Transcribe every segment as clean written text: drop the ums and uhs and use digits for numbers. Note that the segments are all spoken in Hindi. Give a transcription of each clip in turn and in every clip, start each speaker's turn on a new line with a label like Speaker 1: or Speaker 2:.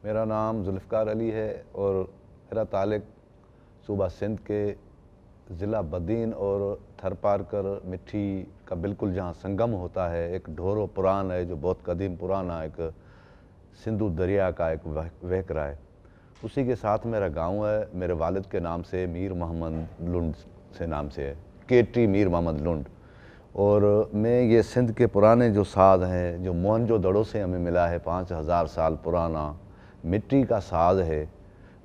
Speaker 1: मेरा नाम जुल्फ़िकार अली है और मेरा ताल्लुक़ सूबा सिंध के ज़िला बदीन और थरपारकर मिट्टी का बिल्कुल जहाँ संगम होता है, एक ढोरो पुरान है जो बहुत कदीम पुराना एक सिंधु दरिया का एक वहकरा है, उसी के साथ मेरा गांव है। मेरे वालिद के नाम से मीर मोहम्मद लुंड से नाम से है, केटी मीर मोहम्मद लुंड। और मैं ये सिंध के पुराने जो साज हैं, जो मोहनजोदड़ो से हमें मिला है, 5000 साल पुराना मिट्टी का साज है।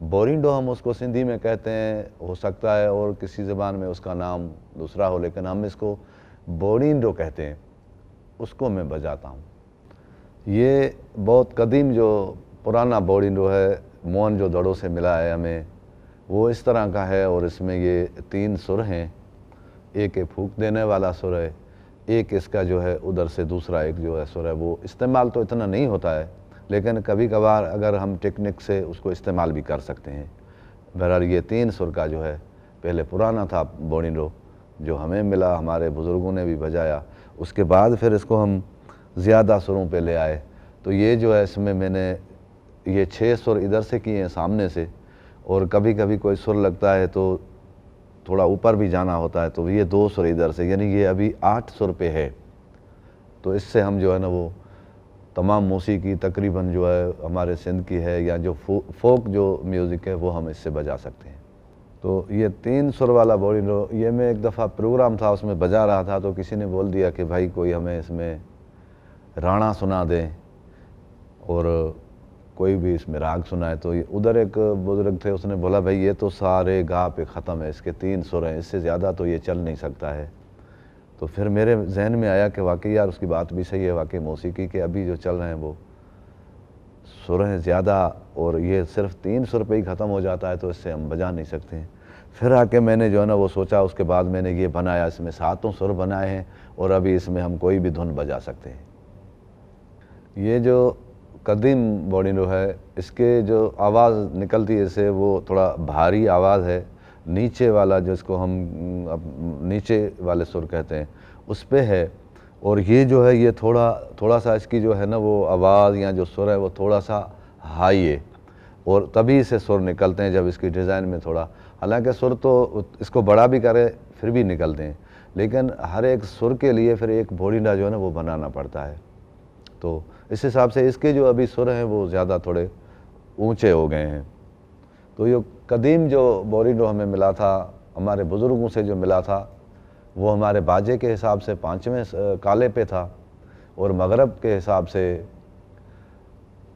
Speaker 1: बोरिंडो हम उसको सिंधी में कहते हैं, हो सकता है और किसी ज़बान में उसका नाम दूसरा हो, लेकिन हम इसको बोरिंडो कहते हैं। उसको मैं बजाता हूँ। ये बहुत कदीम जो पुराना बोरिंडो है, मोहनजोदड़ो से मिला है हमें, वो इस तरह का है। और इसमें ये 3 सुर हैं, एक फूंक देने वाला सुर है, एक इसका जो है उधर से दूसरा एक जो है सुर है। वो इस्तेमाल तो इतना नहीं होता है, लेकिन कभी कभार अगर हम टेक्निक से उसको इस्तेमाल भी कर सकते हैं। बहरहाल ये 3 सुर का जो है पहले पुराना था बोरिंडो, जो हमें मिला, हमारे बुज़ुर्गों ने भी बजाया। उसके बाद फिर इसको हम ज़्यादा सुरों पे ले आए। तो ये जो है इसमें मैंने ये 6 सुर इधर से किए हैं सामने से, और कभी कभी कोई सुर लगता है तो थोड़ा ऊपर भी जाना होता है, तो ये 2 सुर इधर से, यानी ये अभी 8 सुर पे है। तो इससे हम जो है ना वो तमाम मौसीकी तकरीबन जो है हमारे सिंध की है, या जो फोक जो म्यूज़िक है वो हम इससे बजा सकते हैं। तो ये 3 सुर वाला बोरिंडो, ये मैं एक दफ़ा प्रोग्राम था उसमें बजा रहा था, तो किसी ने बोल दिया कि भाई कोई हमें इसमें राणा सुना दें और कोई भी इसमें राग सुनाए। तो उधर एक बुज़ुर्ग थे, उसने बोला भाई ये तो सारे गा पे ख़त्म है, इसके 3 सुर हैं, इससे ज़्यादा तो ये चल नहीं सकता है। तो फिर मेरे जहन में आया कि वाकई यार उसकी बात भी सही है, वाकई मौसीकी के अभी जो चल रहे हैं वो सुर हैं ज़्यादा, और ये सिर्फ 3 सुर पे ही ख़त्म हो जाता है, तो इससे हम बजा नहीं सकते हैं। फिर आके मैंने जो है ना वो सोचा, उसके बाद मैंने ये बनाया, इसमें 7 सुर बनाए हैं और अभी इसमें हम कोई भी धुन बजा सकते हैं। ये जो कदीम बोरिंडो है, इसके जो आवाज़ निकलती है इससे वो थोड़ा भारी आवाज़ है, नीचे वाला जिसको हम नीचे वाले सुर कहते हैं उस पे है। और ये जो है ये थोड़ा सा इसकी जो है ना वो आवाज़ या जो सुर है वो थोड़ा सा हाई है, और तभी से सुर निकलते हैं जब इसकी डिज़ाइन में थोड़ा, हालांकि सुर तो इसको बड़ा भी करे फिर भी निकलते हैं, लेकिन हर एक सुर के लिए फिर एक बोरिंडा जो है ना वो बनाना पड़ता है। तो इस हिसाब से इसके जो अभी सुर हैं वो ज़्यादा थोड़े ऊंचे हो गए हैं। तो ये कदीम जो बोरिंडो हमें मिला था, हमारे बुज़ुर्गों से जो मिला था, वो हमारे बाजे के हिसाब से 5वें काले पे था, और मगरब के हिसाब से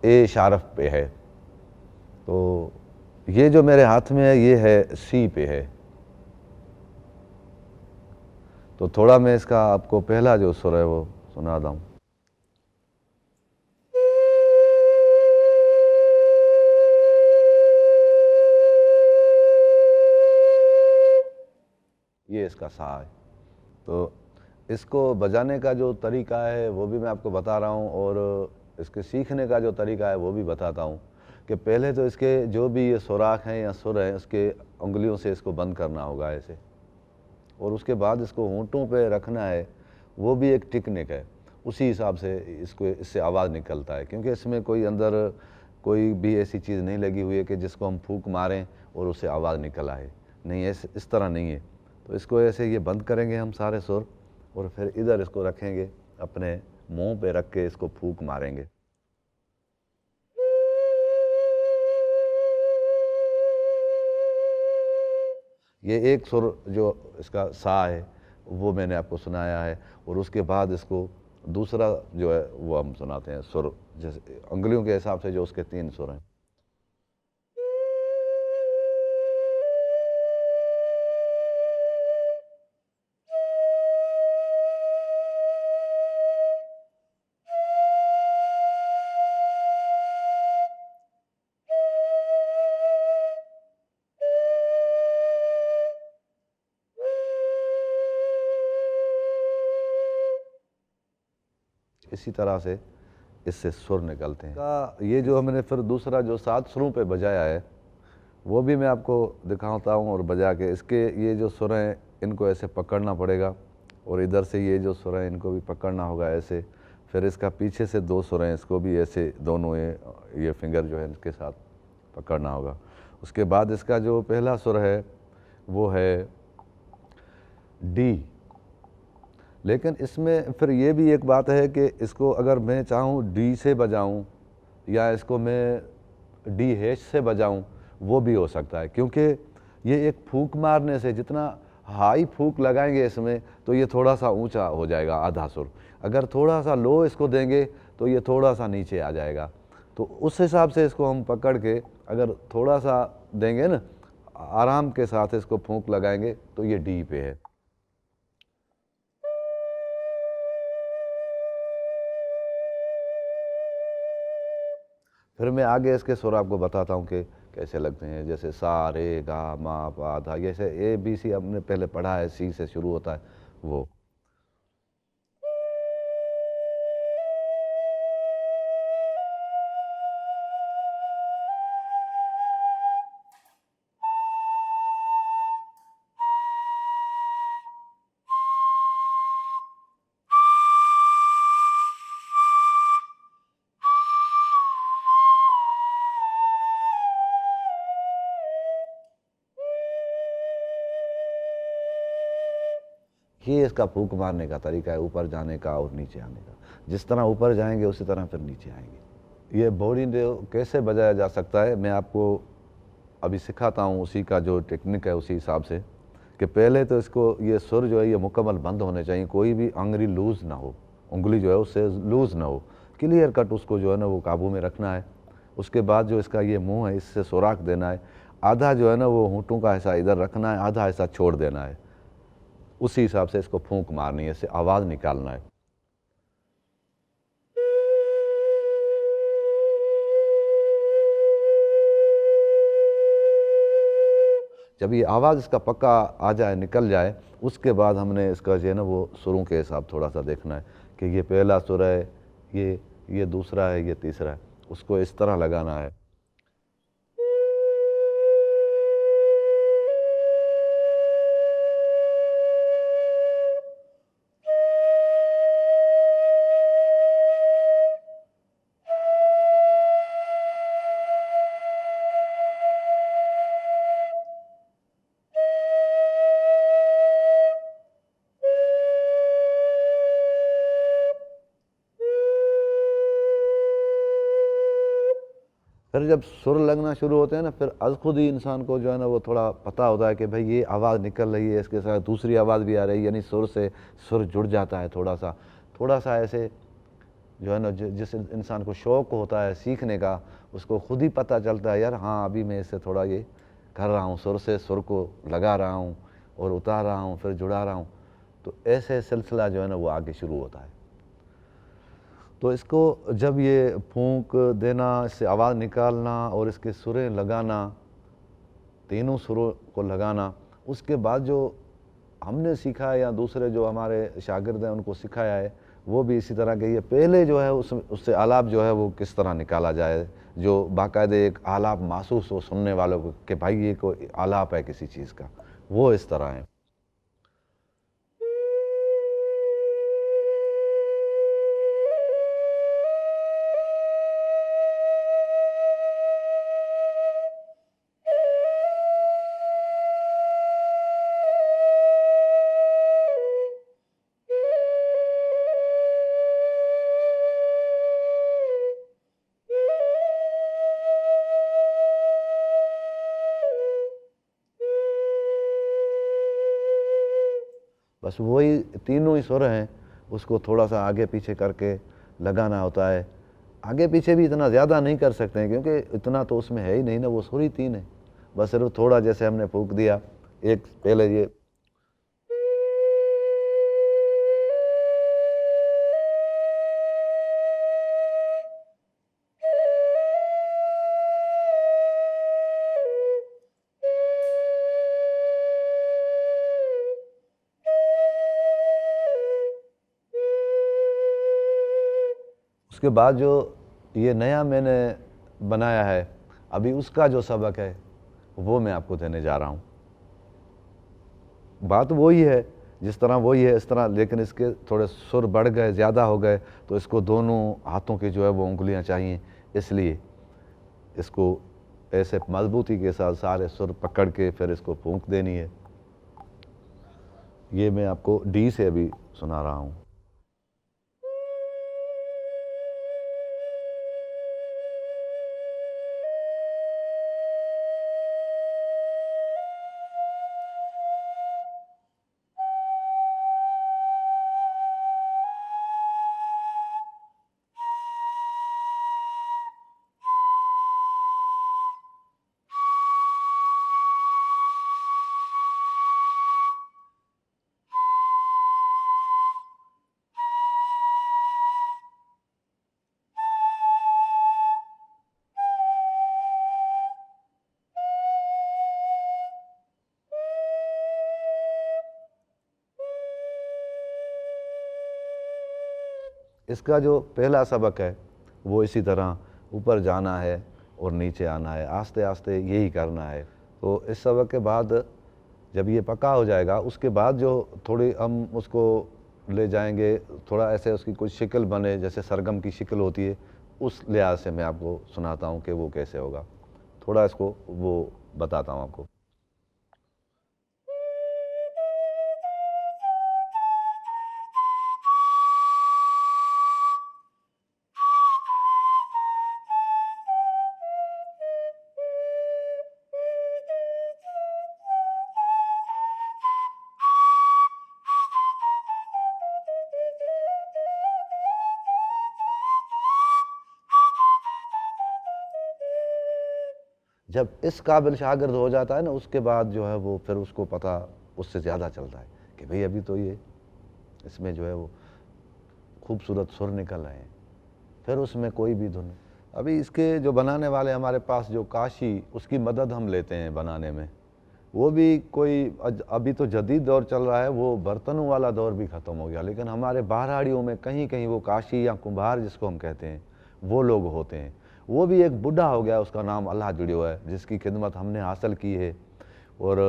Speaker 1: ए शारफ पे है। तो ये जो मेरे हाथ में है ये है सी पे है। तो थोड़ा मैं इसका आपको पहला जो सुर है वो सुना दूँ। ये इसका सा है। तो इसको बजाने का जो तरीका है वो भी मैं आपको बता रहा हूँ, और इसके सीखने का जो तरीका है वो भी बताता हूँ। कि पहले तो इसके जो भी ये सुराख हैं या सुर हैं, उसके उंगलियों से इसको बंद करना होगा ऐसे, और उसके बाद इसको होंठों पे रखना है, वो भी एक टेक्निक है। उसी हिसाब से इससे आवाज़ निकलता है, क्योंकि इसमें कोई अंदर कोई भी ऐसी चीज़ नहीं लगी हुई है कि जिसको हम फूंक मारें और उससे आवाज़ निकल आए, नहीं, इस तरह नहीं है। तो इसको ऐसे ये बंद करेंगे हम सारे सुर, और फिर इधर इसको रखेंगे, अपने मुंह पे रख के इसको फूंक मारेंगे। ये एक सुर जो इसका सा है वो मैंने आपको सुनाया है, और उसके बाद इसको दूसरा जो है वो हम सुनाते हैं सुर, जैसे उंगलियों के हिसाब से जो उसके 3 सुर हैं। इसी तरह से इससे सुर निकलते हैं का। ये जो हमने फिर दूसरा जो 7 सुरों पे बजाया है वो भी मैं आपको दिखाता हूँ, और बजा के इसके ये जो सुर हैं इनको ऐसे पकड़ना पड़ेगा, और इधर से ये जो सुर हैं इनको भी पकड़ना होगा ऐसे। फिर इसका पीछे से 2 सुर हैं, इसको भी ऐसे दोनों ये फिंगर जो है इसके साथ पकड़ना होगा। उसके बाद इसका जो पहला सुर है वो है डी। लेकिन इसमें फिर ये भी एक बात है कि इसको अगर मैं चाहूँ डी से बजाऊँ या इसको मैं डी हैश से बजाऊँ वो भी हो सकता है, क्योंकि ये एक फूंक मारने से जितना हाई फूंक लगाएंगे इसमें तो ये थोड़ा सा ऊंचा हो जाएगा आधा सुर, अगर थोड़ा सा लो इसको देंगे तो ये थोड़ा सा नीचे आ जाएगा। तो उस हिसाब से इसको हम पकड़ के अगर थोड़ा सा देंगे ना, आराम के साथ इसको फूंक लगाएंगे तो ये डी पे है। फिर मैं आगे इसके सुर आपको बताता हूँ कि कैसे लगते हैं, जैसे सा रे गा मा पा धा, जैसे ए बी सी हमने पहले पढ़ा है, सी से शुरू होता है वो। ये इसका फूंक मारने का तरीका है, ऊपर जाने का और नीचे आने का। जिस तरह ऊपर जाएंगे उसी तरह फिर नीचे आएंगे। ये बॉडी कैसे बजाया जा सकता है मैं आपको अभी सिखाता हूँ, उसी का जो टेक्निक है उसी हिसाब से। कि पहले तो इसको ये सुर जो है ये मुकम्मल बंद होने चाहिए, कोई भी अंगुली लूज़ ना हो, उंगली जो है उससे लूज़ ना हो, क्लियर कट उसको जो है ना वो काबू में रखना है। उसके बाद जो इसका ये मुंह है इससे सुराख देना है, आधा जो है ना वो होंठों का हिस्सा इधर रखना है, आधा हिस्सा छोड़ देना है। उसी हिसाब से इसको फूंक मारनी है, इससे आवाज़ निकालना है। जब ये आवाज़ इसका पक्का आ जाए, निकल जाए, उसके बाद हमने इसका जो है ना वो सुरों के हिसाब थोड़ा सा देखना है कि ये पहला सुर है, ये दूसरा है, ये तीसरा है, उसको इस तरह लगाना है। फिर जब सुर लगना शुरू होते हैं ना, फिर अज खुद ही इंसान को जो है ना वो थोड़ा पता होता है कि भाई ये आवाज़ निकल रही है, इसके साथ दूसरी आवाज़ भी आ रही है, यानी सुर से सुर जुड़ जाता है थोड़ा सा ऐसे जो है ना। जिस इंसान को शौक़ होता है सीखने का, उसको खुद ही पता चलता है यार हाँ अभी मैं इससे थोड़ा ये कर रहा हूँ, सुर से सुर को लगा रहा हूँ और उतार रहा हूँ, फिर जुड़ा रहा हूँ। तो ऐसे सिलसिला जो है ना वो आगे शुरू होता है। तो इसको जब ये फूंक देना, इससे आवाज़ निकालना और इसके सुरें लगाना, तीनों सुरों को लगाना, उसके बाद जो हमने सीखा है या दूसरे जो हमारे शागिर्द हैं उनको सिखाया है वो भी इसी तरह के। ये पहले जो है उससे आलाप जो है वो किस तरह निकाला जाए, जो बाकायदे एक आलाप महसूस हो सुनने वालों को कि भाई ये कोई आलाप है किसी चीज़ का, वो इस तरह है। बस वही तीनों ही सुर हैं, उसको थोड़ा सा आगे पीछे करके लगाना होता है। आगे पीछे भी इतना ज़्यादा नहीं कर सकते हैं क्योंकि इतना तो उसमें है ही नहीं ना, वो सुर ही तीन है। बस सिर्फ थोड़ा जैसे हमने फूंक दिया, एक पहले ये उसके बाद जो ये नया मैंने बनाया है अभी, उसका जो सबक है वो मैं आपको देने जा रहा हूँ। बात वही है जिस तरह वही है इस तरह, लेकिन इसके थोड़े सुर बढ़ गए, ज़्यादा हो गए, तो इसको दोनों हाथों की जो है वो उंगलियां चाहिए, इसलिए इसको ऐसे मजबूती के साथ सारे सुर पकड़ के फिर इसको फूंक देनी है। ये मैं आपको डी से अभी सुना रहा हूँ। इसका जो पहला सबक है वो इसी तरह ऊपर जाना है और नीचे आना है, आस्ते आस्ते यही करना है। तो इस सबक के बाद जब ये पक्का हो जाएगा, उसके बाद जो थोड़ी हम उसको ले जाएंगे, थोड़ा ऐसे उसकी कोई शिकल बने जैसे सरगम की शिकल होती है, उस लिहाज से मैं आपको सुनाता हूँ कि वो कैसे होगा। थोड़ा इसको वो बताता हूँ आपको। जब इस काबिल शागिर्द हो जाता है ना, उसके बाद जो है वो फिर उसको पता उससे ज़्यादा चलता है कि भाई अभी तो ये इसमें जो है वो खूबसूरत सुर निकल रहे हैं, फिर उसमें कोई भी धुन। अभी इसके जो बनाने वाले हमारे पास जो काशी, उसकी मदद हम लेते हैं बनाने में। वो भी कोई अभी तो जदीद दौर चल रहा है, वो बर्तनों वाला दौर भी ख़त्म हो गया, लेकिन हमारे बहराड़ियों में कहीं कहीं वो काशी या कुम्हार जिसको हम कहते हैं, वो लोग होते हैं। वो भी एक बुढ़ा हो गया, उसका नाम अल्लाह जुड़ियो है, जिसकी खिदमत हमने हासिल की है। और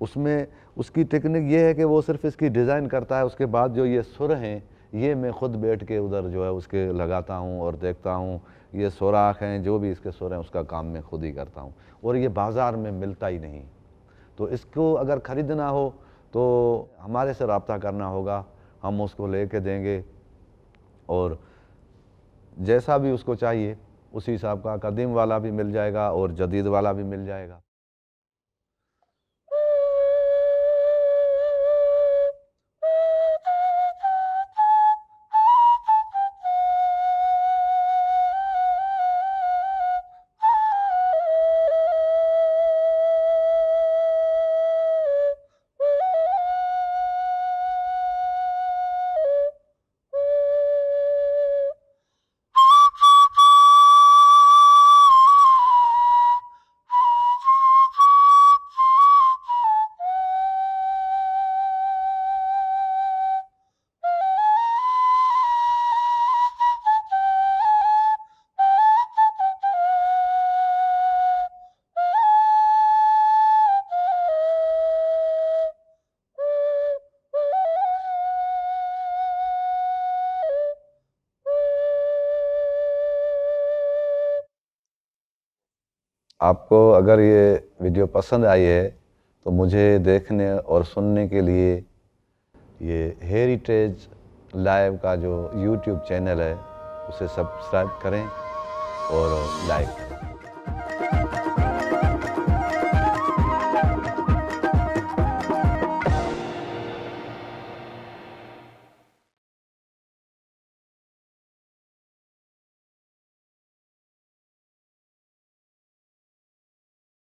Speaker 1: उसमें उसकी टेक्निक ये है कि वो सिर्फ इसकी डिज़ाइन करता है, उसके बाद जो ये सुर हैं ये मैं ख़ुद बैठ के उधर जो है उसके लगाता हूँ और देखता हूँ, ये सुराख हैं, जो भी इसके सुर हैं उसका काम मैं खुद ही करता हूँ। और ये बाज़ार में मिलता ही नहीं, तो इसको अगर ख़रीदना हो तो हमारे से रब्ता करना होगा, हम उसको लेके देंगे और जैसा भी उसको चाहिए उसी हिसाब का कदीम वाला भी मिल जाएगा और जदीद वाला भी मिल जाएगा। आपको अगर ये वीडियो पसंद आई है तो मुझे देखने और सुनने के लिए ये हेरिटेज लाइव का जो यूट्यूब चैनल है उसे सब्सक्राइब करें और लाइक करें।